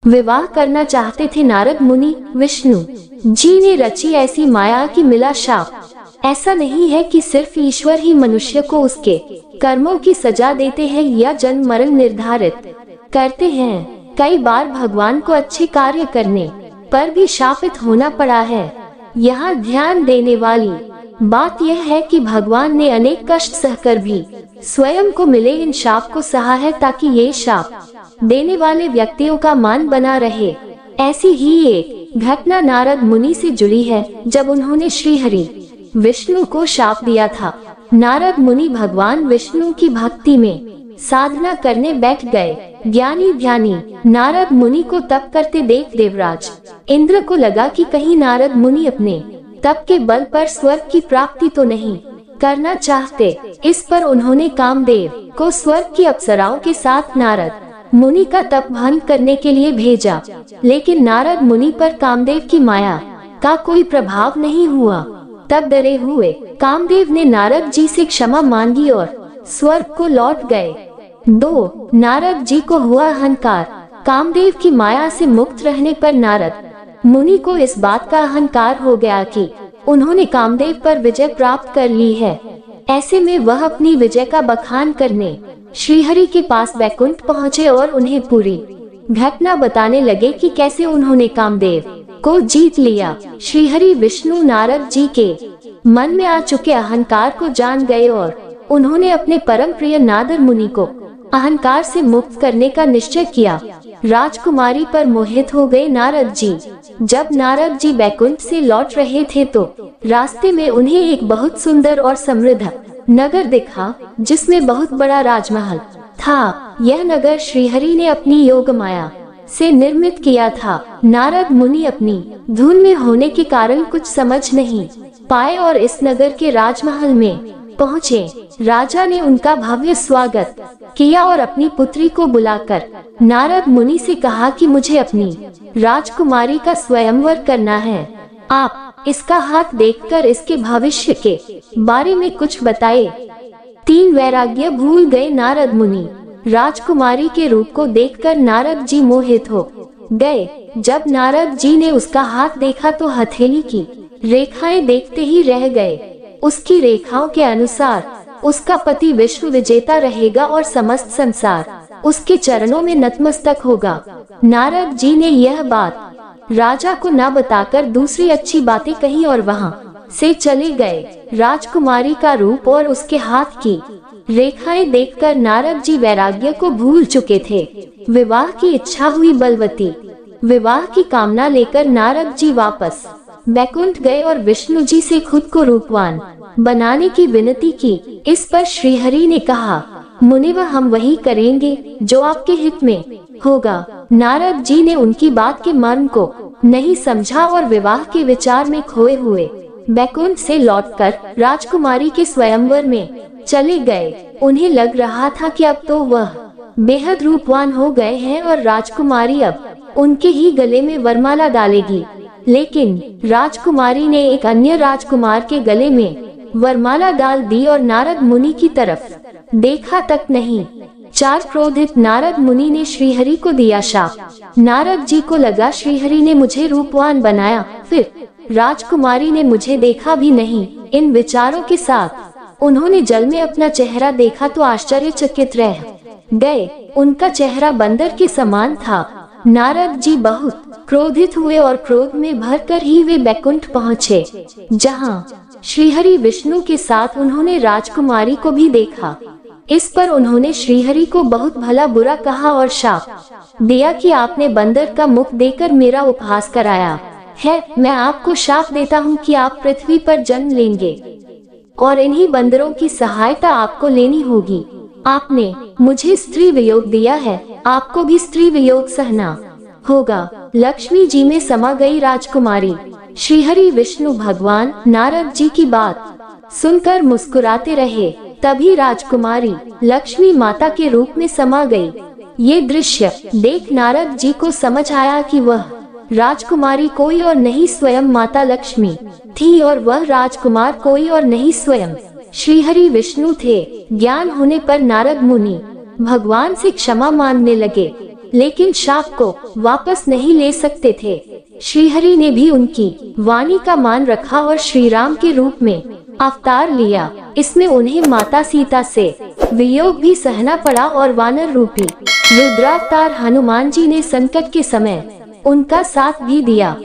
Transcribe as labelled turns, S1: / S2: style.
S1: विवाह करना चाहते थे नारद मुनि। विष्णु जी ने रची ऐसी माया कि मिला शाप। ऐसा नहीं है कि सिर्फ ईश्वर ही मनुष्य को उसके कर्मों की सजा देते हैं या जन्म मरण निर्धारित करते हैं। कई बार भगवान को अच्छे कार्य करने पर भी शापित होना पड़ा है। यहाँ ध्यान देने वाली बात यह है कि भगवान ने अनेक कष्ट सहकर भी स्वयं को मिले इन शाप को सहा है, ताकि ये शाप देने वाले व्यक्तियों का मान बना रहे। ऐसी ही एक घटना नारद मुनि से जुड़ी है, जब उन्होंने श्री हरि विष्णु को शाप दिया था। नारद मुनि भगवान विष्णु की भक्ति में साधना करने बैठ गए। ज्ञानी ध्यानी नारद मुनि को तप करते देख देवराज इंद्र को लगा कि कहीं नारद मुनि अपने तप के बल पर स्वर्ग की प्राप्ति तो नहीं करना चाहते। इस पर उन्होंने कामदेव को स्वर्ग की अप्सराओं के साथ नारद मुनि का तप भंग करने के लिए भेजा, लेकिन नारद मुनि पर कामदेव की माया का कोई प्रभाव नहीं हुआ। तब डरे हुए कामदेव ने नारद जी से क्षमा मांगी और स्वर्ग को लौट गए। 2. नारद जी को हुआ अहंकार। कामदेव की माया से मुक्त रहने पर नारद मुनि को इस बात का अहंकार हो गया कि उन्होंने कामदेव पर विजय प्राप्त कर ली है। ऐसे में वह अपनी विजय का बखान करने श्रीहरि के पास बैकुंठ पहुँचे और उन्हें पूरी घटना बताने लगे कि कैसे उन्होंने कामदेव को जीत लिया। श्रीहरि विष्णु नारद जी के मन में आ चुके अहंकार को जान गए और उन्होंने अपने परम प्रिय नारद मुनि को अहंकार से मुक्त करने का निश्चय किया। राजकुमारी पर मोहित हो गए नारद जी। जब नारद जी बैकुंठ से लौट रहे थे तो रास्ते में उन्हें एक बहुत सुंदर और समृद्ध नगर दिखा, जिसमें बहुत बड़ा राजमहल था। यह नगर श्रीहरि ने अपनी योग माया से निर्मित किया था। नारद मुनि अपनी धुन में होने के कारण कुछ समझ नहीं पाए और इस नगर के राजमहल में पहुँचे। राजा ने उनका भव्य स्वागत किया और अपनी पुत्री को बुलाकर नारद मुनि से कहा कि मुझे अपनी राजकुमारी का स्वयंवर करना है। आप इसका हाथ देखकर इसके भविष्य के बारे में कुछ बताए। 3. वैराग्य भूल गए नारद मुनि। राजकुमारी के रूप को देखकर नारद जी मोहित हो गए। जब नारद जी ने उसका हाथ देखा तो हथेली की रेखाएं देखते ही रह गए। उसकी रेखाओं के अनुसार उसका पति विश्व विजेता रहेगा और समस्त संसार उसके चरणों में नतमस्तक होगा। नारद जी ने यह बात राजा को न बताकर दूसरी अच्छी बातें कही और वहां से चले गए। राजकुमारी का रूप और उसके हाथ की रेखाएं देखकर नारद जी वैराग्य को भूल चुके थे। विवाह की इच्छा हुई बलवती। विवाह की कामना लेकर नारद जी वापस बैकुंठ गए और विष्णु जी से खुद को रूपवान बनाने की विनती की। इस पर श्रीहरि ने कहा, मुनिवर हम वही करेंगे जो आपके हित में होगा। नारद जी ने उनकी बात के मर्म को नहीं समझा और विवाह के विचार में खोए हुए बैकुंठ से लौटकर राजकुमारी के स्वयंवर में चले गए। उन्हें लग रहा था कि अब तो वह बेहद रूपवान हो गए हैं और राजकुमारी अब उनके ही गले में वरमाला डालेगी, लेकिन राजकुमारी ने एक अन्य राजकुमार के गले में वरमाला डाल दी और नारद मुनि की तरफ देखा तक नहीं। 4. क्रोधित नारद मुनि ने श्रीहरि को दिया शाप। नारद जी को लगा श्रीहरि ने मुझे रूपवान बनाया, फिर राजकुमारी ने मुझे देखा भी नहीं। इन विचारों के साथ उन्होंने जल में अपना चेहरा देखा तो आश्चर्यचकित रह गए। उनका चेहरा बंदर के समान था। नारद जी बहुत क्रोधित हुए और क्रोध में भरकर ही वे बैकुंठ पहुँचे, जहाँ श्रीहरि विष्णु के साथ उन्होंने राजकुमारी को भी देखा। इस पर उन्होंने श्रीहरि को बहुत भला बुरा कहा और शाप दिया कि आपने बंदर का मुख देकर मेरा उपहास कराया है। मैं आपको शाप देता हूँ कि आप पृथ्वी पर जन्म लेंगे और इन्हीं बंदरों की सहायता आपको लेनी होगी। आपने मुझे स्त्री वियोग दिया है, आपको भी स्त्री वियोग सहना होगा। लक्ष्मी जी में समा गई राजकुमारी। श्रीहरि विष्णु भगवान नारद जी की बात सुनकर मुस्कुराते रहे। तभी राजकुमारी लक्ष्मी माता के रूप में समा गई। ये दृश्य देख नारद जी को समझ आया कि वह राजकुमारी कोई और नहीं स्वयं माता लक्ष्मी थी और वह राजकुमार कोई और नहीं स्वयं श्रीहरि विष्णु थे। ज्ञान होने पर नारद मुनि भगवान से क्षमा मांगने लगे। लेकिन शाप को वापस नहीं ले सकते थे। श्रीहरि ने भी उनकी वाणी का मान रखा और श्री राम के रूप में अवतार लिया। इसमें उन्हें माता सीता से वियोग भी सहना पड़ा और वानर रूपी रुद्रावतार हनुमान जी ने संकट के समय उनका साथ भी दिया।